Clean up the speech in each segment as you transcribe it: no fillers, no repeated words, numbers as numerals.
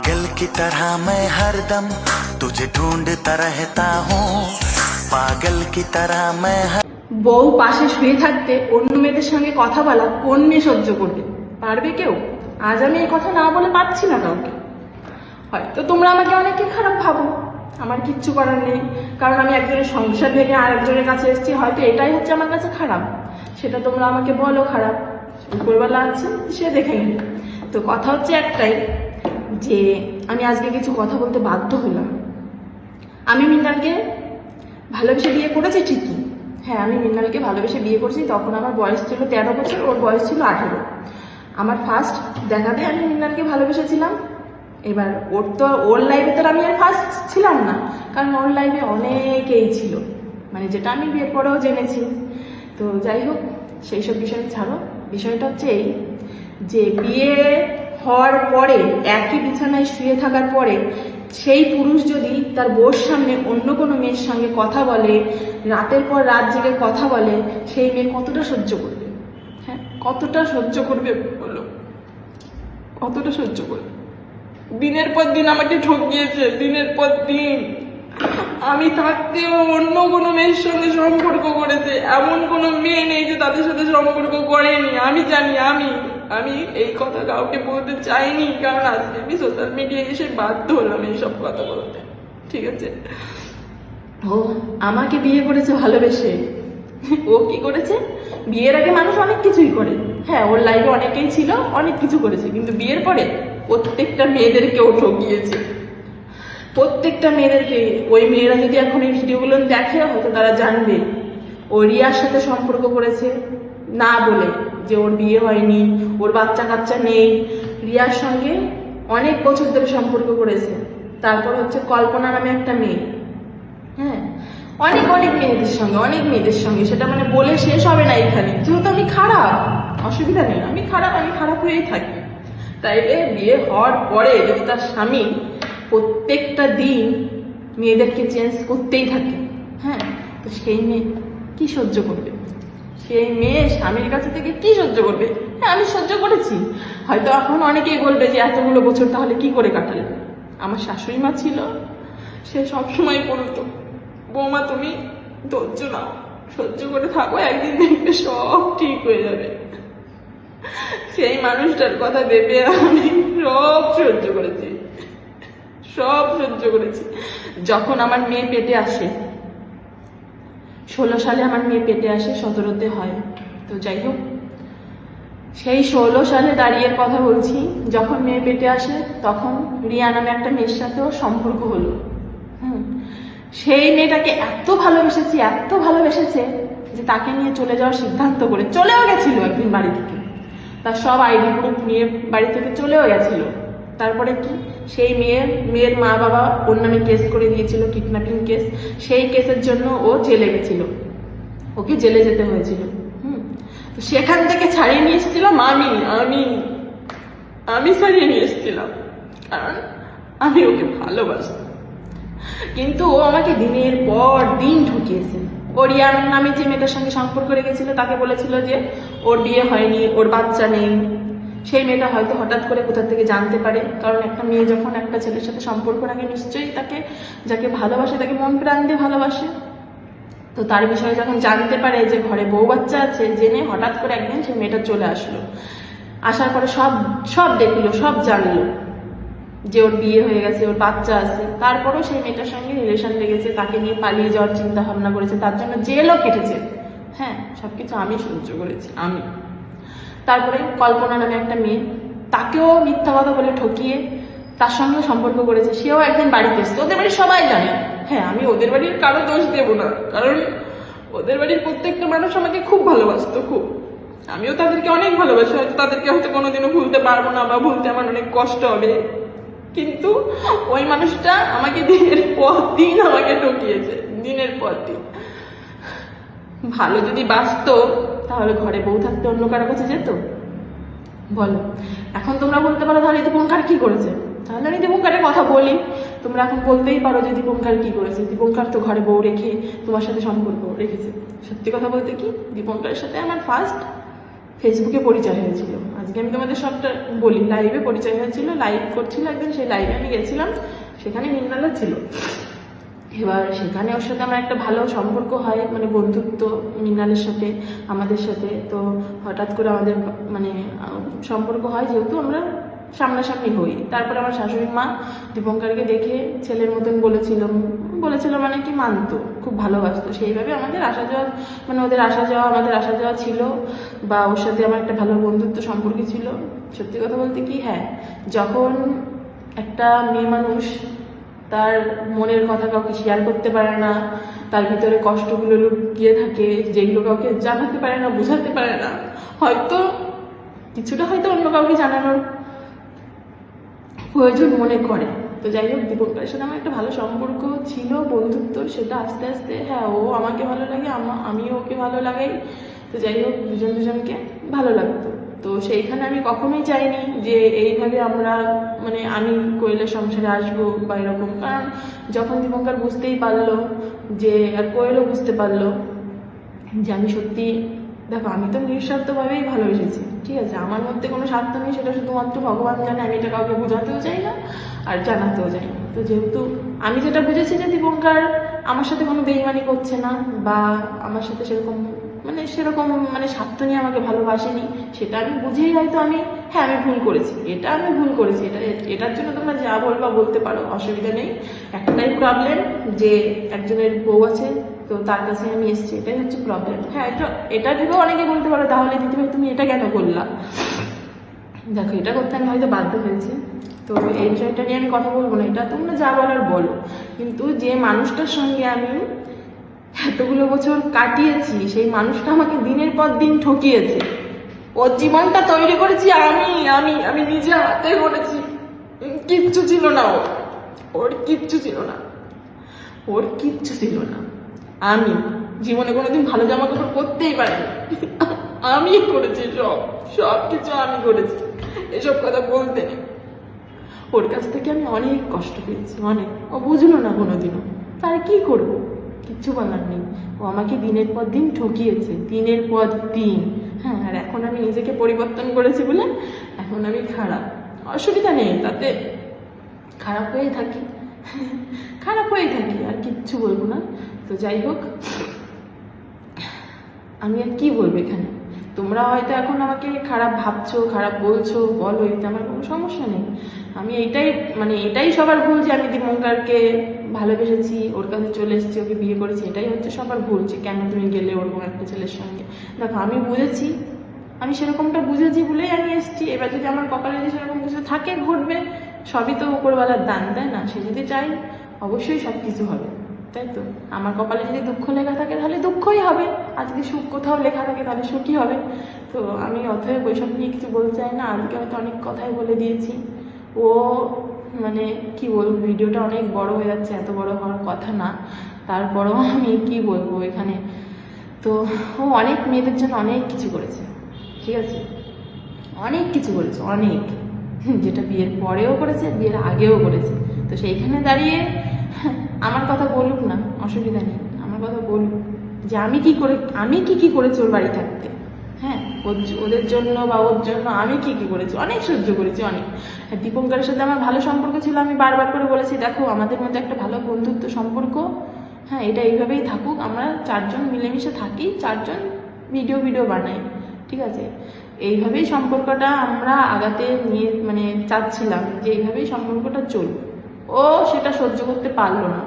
पागल की तरह मैं हरदम तुझे ढूंढता रहता हूँ पागल की तरह मैं বউ পাশে শুয়ে থাকতে অন্য মেয়েদের সঙ্গে কথা বলা কোন মেয়ে সহ্য করবে? পারবে কেউ? আজ আমি এই কথা না বলে পাচ্ছি না কাউকে। হয়তো তোমরা আমাকে অনেকে খারাপ ভাবো, আমার কিচ্ছু করার নেই, কারণ আমি একজনের সংসার ভেঙে আরেকজনের কাছে এসেছি, হয়তো এটাই হচ্ছে আমার কাছে খারাপ। সেটা তোমরা আমাকে বলো খারাপ, উপরওয়ালা আছে সে দেখে নেবে। তো কথা হচ্ছে একটাই, যে আমি আজকে কিছু কথা বলতে বাধ্য হলাম। আমি মৃণালকে ভালোবেসে বিয়ে করেছি ঠিকই, হ্যাঁ আমি মৃণালকে ভালোবেসে বিয়ে করেছি। তখন আমার বয়স ছিল 13 বছর, ওর বয়স ছিল 18। আমার ফার্স্ট দেখাতে আমি মৃণালকে ভালোবেসেছিলাম। এবার ওর লাইফে তো আমি আর ফার্স্ট ছিলাম না, কারণ ওর লাইফে অনেকেই ছিল, মানে যেটা আমি বিয়ের পরেও জেনেছি। তো যাই হোক, সেই সব বিষয় ছাড়ো। বিষয়টা হচ্ছে এই, যে বিয়ে হওয়ার পরে একই বিছানায় শুয়ে থাকার পরে সেই পুরুষ যদি তার বউর সামনে অন্য কোনো মেয়ের সঙ্গে কথা বলে, রাতের পর রাত জেগে কথা বলে, সেই মেয়ে কতটা সহ্য করবে? হ্যাঁ, কতটা সহ্য করবে বলো, কতটা সহ্য করবে? দিনের পর দিন আমাকে ঠকিয়েছে, দিনের পর দিন। আমি থাকতেও অন্য কোনো মেয়ের সঙ্গে সম্পর্ক করেছে, এমন কোনো মেয়ে নেই যে তাদের সাথে সম্পর্ক করেনি। আমি জানি, আমি এই কথা কাউকে বলতে চাইনি, কারণ আজকে আমি সোশ্যাল মিডিয়ায় এসে বাধ্য হলাম এইসব কথা বলতে। ঠিক আছে, ও আমাকে বিয়ে করেছে ভালোবেসে। ও কি করেছে? বিয়ের আগে মানুষ অনেক কিছুই করে, হ্যাঁ ওর লাইফে অনেকেই ছিল, অনেক কিছু করেছে, কিন্তু বিয়ের পরে প্রত্যেকটা মেয়েদেরকে ও ঠকিয়েছে, প্রত্যেকটা মেয়েদেরকে। ওই মেয়েরা যদি এখন এই ভিডিওগুলো দেখে, হয়তো তারা জানবে ও রিয়ার সাথে সম্পর্ক করেছে না বলে, যে ওর বিয়ে হয়নি, ওর বাচ্চা কাচ্চা নেই। রিয়ার সঙ্গে অনেক বছর ধরে সম্পর্ক করেছে। তারপর হচ্ছে কল্পনা নামে একটা মেয়ে, হ্যাঁ অনেক মেয়েদের সঙ্গে, সেটা মানে বলে শেষ হবে না এখানে। যেহেতু আমি খারাপ, অসুবিধা নেই, আমি খারাপ হয়েই থাকি। তাইলে বিয়ে হওয়ার পরে যদি তার স্বামী প্রত্যেকটা দিন মেয়েদেরকে চেঞ্জ করতেই থাকে, হ্যাঁ, তো সেই মেয়ে কি সহ্য করবে? সেই মেয়ে স্বামীর কাছে থেকে কি সহ্য করবে? হ্যাঁ আমি সহ্য করেছি। হয়তো এখন অনেকেই বলবে যে এতগুলো বছর তাহলে কি করে কাটালে? আমার শাশুড়ি মা ছিল, সে সবসময় বলতো, বৌমা তুমি ধৈর্য নাও, সহ্য করে থাকো, একদিন দেখবে সব ঠিক হয়ে যাবে। সেই মানুষটার কথা ভেবে আমি সব সহ্য করেছি। যখন আমার মেয়ে পেটে আসে, 16 সালে আমার মেয়ে পেটে আসে, 17তে হয়। তো যাই হোক, সেই 16 সালে দাঁড়িয়ে কথা বলছি, যখন মেয়ে পেটে আসে তখন রিয়া নামে একটা মেয়ের সাথেও সম্পর্ক হলো। সেই মেয়েটাকে এত ভালোবেসেছে যে তাকে নিয়ে চলে যাওয়ার সিদ্ধান্ত করে চলেও গেছিল একদিন বাড়ি থেকে। তার সব আইডি প্রুফ নিয়ে বাড়ি থেকে চলেও গেছিল। তারপরে কি, সেই মেয়ের মা বাবা ওর নামে কেস করে দিয়েছিল, কিডন্যাপিং কেস। সেই কেসের জন্য ও জেলে গেছিল, ওকে জেলে যেতে হয়েছিল। তো সেখান থেকে ছাড়িয়ে নিয়ে এসেছিলাম আমি ছাড়িয়ে নিয়ে এসেছিলাম, কারণ আমি ওকে ভালোবাসতাম। কিন্তু ও আমাকে দিনের পর দিন ঠকিয়েছে। ও রিয়ার নামে যে মেয়েটার সঙ্গে সম্পর্ক রেখেছিল, তাকে বলেছিল যে ওর বিয়ে হয়নি, ওর বাচ্চা নেই। সেই মেয়েটা হয়তো হঠাৎ করে কোথা থেকে জানতে পারে, কারণ একটা মেয়ে যখন একটা ছেলের সাথে সম্পর্ক রাখে, নিশ্চয়ই তাকে যাকে ভালোবাসে তাকে মন প্রাণ দিয়ে ভালোবাসে। তো তার বিষয়ে যখন জানতে পারে যে ঘরে বউ বাচ্চা আছে, জেনে হঠাৎ করে একদিন সেই মেয়েটা চলে আসলো। আসার পরে সব দেখলো, সব জানলো যে ওর বিয়ে হয়ে গেছে, ওর বাচ্চা আছে। তারপরেও সেই মেয়েটার সঙ্গে রিলেশন লেগেছে, তাকে নিয়ে পালিয়ে যাওয়ার চিন্তা ভাবনা করেছে, তার জন্য জেলও কেটেছে। হ্যাঁ, সবকিছু আমি সহ্য করেছি। তারপরে কল্পনা নামে একটা মেয়ে, তাকেও মিথ্যা কথা বলে ঠকিয়ে তার সঙ্গে সম্পর্ক করেছে। সেও একদিন বাড়িতে এসছে, ওদের বাড়ির সবাই জানে। হ্যাঁ, আমি ওদের বাড়ির কারো দোষ দেবো না, কারণ ওদের বাড়ির প্রত্যেকটা মানুষ আমাকে খুব ভালোবাসতো, খুব। আমিও তাদেরকে অনেক ভালোবাসি, তাদেরকে হয়তো কোনোদিনও ভুলতে পারবো না, বা ভুলতে আমার অনেক কষ্ট হবে। কিন্তু ওই মানুষটা আমাকে দিনের পর দিন আমাকে ঠকিয়েছে, দিনের পর দিন। ভালো যদি বাসতো তাহলে ঘরে বউ থাকতে অন্য কারো কাছে যেত? বলো। এখন তোমরা বলতে পারো তাহলে দীপঙ্কর কি করেছে, তাহলে আমি দীপঙ্করের কথা বলি। তোমরা এখন বলতেই পারো যে দীপঙ্কর কি করেছে, দীপঙ্কর তো ঘরে বউ রেখে তোমার সাথে সম্পর্ক রেখেছে। সত্যি কথা বলতে কি, দীপঙ্করের সাথে আমার ফার্স্ট ফেসবুকে পরিচয় হয়েছিল। আজ আজকে আমি তোমাদের সবটা বলি। লাইভে পরিচয় হয়েছিল, লাইভ করছিল একদিন, সেই লাইভে আমি গেছিলাম, সেখানে মৃণালও ছিল। এবার সেখানে ওর সাথে আমার একটা ভালো সম্পর্ক হয়, মানে বন্ধুত্ব মৃণালের সাথে আমাদের সাথে। তো হঠাৎ করে আমাদের মানে সম্পর্ক হয়, যেহেতু আমরা সামনাসামনি হই। তারপরে আমার শাশুড়ি মা দীপঙ্করকে দেখে ছেলের মতন বলেছিল মানে কি মানতো, খুব ভালোবাসতো। সেইভাবে আমাদের আসা যাওয়া, মানে ওদের আসা যাওয়া আমাদের আসা যাওয়া ছিল, বা ওর সাথে আমার একটা ভালো বন্ধুত্ব সম্পর্ক ছিল। সত্যি কথা বলতে কি, হ্যাঁ, যখন একটা মেয়ে মানুষ তার মনের কথা কাউকে শেয়ার করতে পারে না, তার ভিতরে কষ্টগুলো লুকিয়ে থাকে, যেগুলো কাউকে জানাতে পারে না, বোঝাতে পারে না, হয়তো কিছুটা হয়তো অন্য কাউকে জানানোর প্রয়োজন মনে করে। তো যাই হোক, দীপঙ্করের সাথে আমার একটা ভালো সম্পর্ক ছিল, বন্ধুত্ব, সেটা আস্তে আস্তে, হ্যাঁ, ও আমাকে ভালো লাগে, আমিও ওকে ভালো লাগাই। তো যাই হোক, দুজন দুজনকে ভালো লাগতো। তো সেইখানে আমি কখনোই চাইনি যে এইভাবে আমরা, মানে আমি কোয়েলের সংসারে আসবো বা এরকম। কারণ যখন দীপঙ্কর বুঝতেই পারলো যে, আর কোয়েলও বুঝতে পারলো যে আমি সত্যি, দেখো আমি তো নিঃস্বার্থভাবেই ভালোবেসেছি, ঠিক আছে, আমার মধ্যে কোনো স্বার্থ নেই, সেটা শুধুমাত্র ভগবান জানে। আমি এটা কাউকে বোঝাতেও চাই না আর জানাতেও চাই না। তো যেহেতু আমি যেটা বুঝেছি যে দীপঙ্কর আমার সাথে কোনো বেইমানি করছে না, বা আমার সাথে সেরকম মানে স্বার্থ নিয়ে আমাকে ভালোবাসেনি, সেটা আমি বুঝেই হয়তো আমি ভুল করেছি, আমি ভুল করেছি। এটার জন্য তোমরা যা বলবা বলতে পারো, অসুবিধা নেই। একটাই প্রবলেম যে একজনের বউ আছে, তো তার কাছে আমি এসেছি, এটাই হচ্ছে প্রবলেম। হ্যাঁ, এটা ভেবেও অনেকে বলতে পারো, তাহলে দিদিভাই তুমি এটা কেন করলা? দেখো, এটা করতে আমি হয়তো বাধ্য হয়েছি, তো এই বিষয়টা নিয়ে আমি কথা বলবো না, এটা তোমরা যা বলার বলো। কিন্তু যে মানুষটার সঙ্গে আমি এতগুলো বছর কাটিয়েছি, সেই মানুষটা আমাকে দিনের পর দিন ঠকিয়েছে। ওর জীবনটা তৈরি করেছি আমি আমি আমি নিজে হাতে করেছি। কিচ্ছু ছিল না ওর কিচ্ছু ছিল না, ওর কিচ্ছু ছিল না। আমি জীবনে কোনোদিন ভালো জামা কাপড় করতেই পারিনি, আমি করেছি, সব কিছু আমি করেছি। এসব কথা বলতে নেই। ওর কাছ থেকে আমি অনেক কষ্ট পেয়েছি, অনেক। ও বুঝলো না কোনোদিনও, তার কি করবো, কিচ্ছু বলার নেই। ও আমাকে দিনের পর দিন ঠকিয়েছে, দিনের পর দিন। হ্যাঁ, আর এখন আমি নিজেকে পরিবর্তন করেছি বলে এখন আমি খারাপ, অসুবিধা নেই, তাতে খারাপ হয়ে থাকি, আর কিচ্ছু বলবো না। তো যাই হোক, আমি আর কি বলবো এখানে। তোমরা হয়তো এখন আমাকে খারাপ ভাবছো, খারাপ বলছো, বলো, এতে আমার কোনো সমস্যা নেই। আমি এটাই সবার ভুল যে আমি দীপঙ্করকে ভালোবেসেছি, ওর কাছে চলে এসেছি, ওকে বিয়ে করেছি। এটাই হচ্ছে সবার ভুল, যে কেন তুমি গেলে ওরকম একটা ছেলের সঙ্গে। দেখো, আমি বুঝেছি, আমি সেরকমটা বুঝেছি বলেই আমি এসেছি। এবার যদি আমার কপালে যদি সেরকম কিছু থাকে, ঘটবে। সবই তো উপরওয়ালার দান, তাই না? সে যদি চাই, অবশ্যই সব কিছু হবে, তাই তো? আমার কপালে যদি দুঃখ লেখা থাকে, তাহলে দুঃখই হবে, আর যদি সুখ কোথাও লেখা থাকে, তাহলে সুখই হবে। তো আমি অতএব ওইসব নিয়ে কিছু বলতে চাই না। আজকে হয়তো অনেক কথাই বলে দিয়েছি। ও মানে কি বলবো, ভিডিওটা অনেক বড় হয়ে যাচ্ছে, এত বড় হওয়ার কথা না, তারপরেও আমি কি বলবো এখানে। তো ও অনেক মেয়েদের জন্য অনেক কিছু করেছে, ঠিক আছে, অনেক কিছু করেছে, অনেক, যেটা বিয়ের পরেও করেছে, বিয়ের আগেও করেছে। তো সেইখানে দাঁড়িয়ে আমার কথা বলুক না, অসুবিধা নেই, আমার কথা বলুক যে আমি কি করেছি ওর বাড়ি থাকতে। হ্যাঁ, ওদের জন্য বা ওর জন্য আমি কি করেছি, অনেক সহ্য করেছি, অনেক। দীপঙ্করের সাথে আমার ভালো সম্পর্ক ছিল, আমি বারবার করে বলেছি, দেখো আমাদের মধ্যে একটা ভালো বন্ধুত্ব সম্পর্ক, হ্যাঁ, এটা এইভাবেই থাকুক, আমরা চারজন মিলেমিশে থাকি, চারজন ভিডিও বানাই, ঠিক আছে। এইভাবেই সম্পর্কটা আমরা আগাতে নিয়ে চাচ্ছিলাম যে এইভাবেই সম্পর্কটা চলুক। ও সেটা সহ্য করতে পারলো না।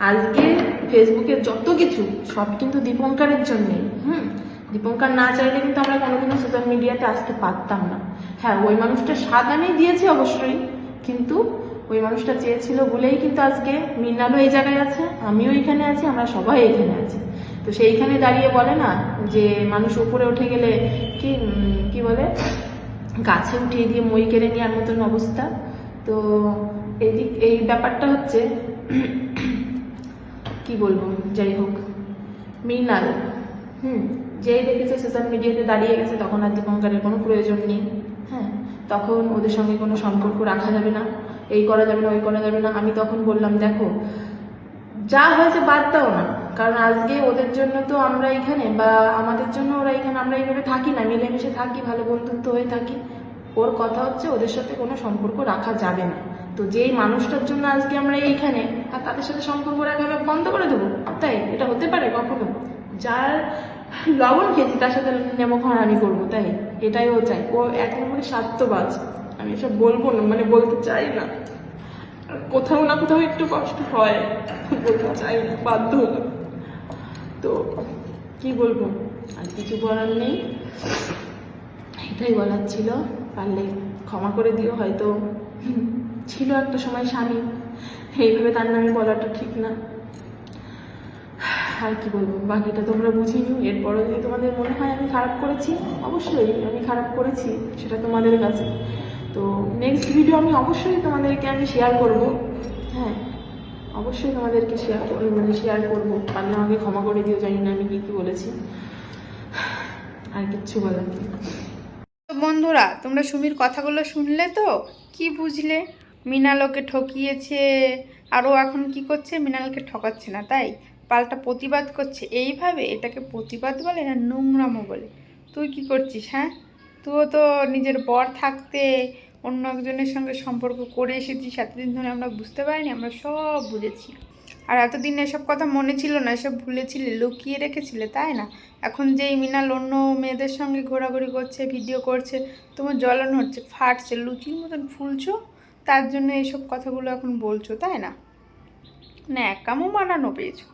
আজকে ফেসবুকের যত কিছু সব কিন্তু দীপঙ্করের জন্যেই। দীপঙ্কর না চাইলে কিন্তু আমরা কোনোদিনও সোশ্যাল মিডিয়াতে আসতে পারতাম না। হ্যাঁ, ওই মানুষটা স্বাদ আমি দিয়েছি অবশ্যই, কিন্তু ওই মানুষটা চেয়েছিল বলেই কিন্তু আজকে মৃণালও এই জায়গায় আছে, আমিও এখানে আছি, আমরা সবাই এখানে আছি। তো সেইখানে দাঁড়িয়ে বলে না যে মানুষ উপরে উঠে গেলে কি বলে, গাছে উঠিয়ে দিয়ে মই কেড়ে নেওয়ার মতন অবস্থা। তো এই ব্যাপারটা হচ্ছে, কি বলবো, যাই হোক, মৃণাল যেই দেখেছে সোশ্যাল মিডিয়াতে দাঁড়িয়ে গেছে, তখন আর দীপঙ্করের কোনো প্রয়োজন নেই। হ্যাঁ, তখন ওদের সঙ্গে কোনো সম্পর্ক রাখা যাবে না, এই করা যাবে না, ওই করা যাবে না। আমি তখন বললাম, দেখো যা হয়েছে বাদ দাও না, কারণ আজকে ওদের জন্য তো আমরা এখানে, বা আমাদের জন্য ওরা এখানে, আমরা এইভাবে থাকি না, মিলেমিশে থাকি, ভালো বন্ধুত্ব হয়ে থাকি। ওর কথা হচ্ছে ওদের সাথে কোনো সম্পর্ক রাখা যাবে না। তো যেই মানুষটার জন্য আজকে আমরা এইখানে, আর তাদের সাথে সম্পর্ক রাখা আমরা বন্ধ করে দেবো? তাই এটা হতে পারে কখনো? যার লবণ খেয়েছি তার সাথে নেমখান আমি করবো, তাই এটাই ও চাই। ও এক নম্বরে স্বার্থবাজ। আমি এসব বলবো না, মানে বলতে চাই না, আর কোথাও না কোথাও একটু কষ্ট হয়, বলতে চাই না, বাধ্য হলাম। তো কি বলবো, আর কিছু বলার নেই, এটাই বলার ছিল। পারলে ক্ষমা করে দিও। হয়তো ছিল একটা সময় স্বামী, এইভাবে তার নামে বলাটা ঠিক না। আর কি বলবো, বাকিটা তোমরা বুঝিনি। এরপরও যদি তোমাদের মনে হয় আমি খারাপ করেছি, অবশ্যই আমি খারাপ করেছি, সেটা তোমাদের কাছে। তো নেক্সট ভিডিও আমি অবশ্যই তোমাদেরকে আমি শেয়ার করব। হ্যাঁ, অবশ্যই তোমাদেরকে শেয়ার করবো। পারলে আমাকে ক্ষমা করে দিও, জানি না আমি কি কি বলেছি। আর কিচ্ছু বলার নেই। তো বন্ধুরা, তোমরা সুমির কথাগুলো শুনলে তো? কি বুঝলে? মৃণালকে ঠকিয়েছে, আর ও এখন কি করছে? মৃণালকে ঠকাচ্ছে না, তাই পাল্টা প্রতিবাদ করছে। এইভাবে এটাকে প্রতিবাদ বলে না নোংরামো বলে? তুই কি করছিস? হ্যাঁ, তুইও তো নিজের বর থাকতে অন্য একজনের সঙ্গে সম্পর্ক করে এসেছিস। এতদিন ধরে আমরা বুঝতে পারিনি? আমরা সব বুঝেছি। আর এতদিন এসব কথা মনে ছিল না, এসব ভুলেছিলে, লুকিয়ে রেখেছিলে, তাই না? এখন যেই মৃণাল অন্য মেয়েদের সঙ্গে ঘোরাঘুরি করছে, ভিডিও করছে, তোমার জ্বলন হচ্ছে, ফাটছে, লুচির মতন ফুলছো, তার জন্য এইসব কথাগুলো এখন বলছো, তাই না? না, একামও বানানো পেয়েছো।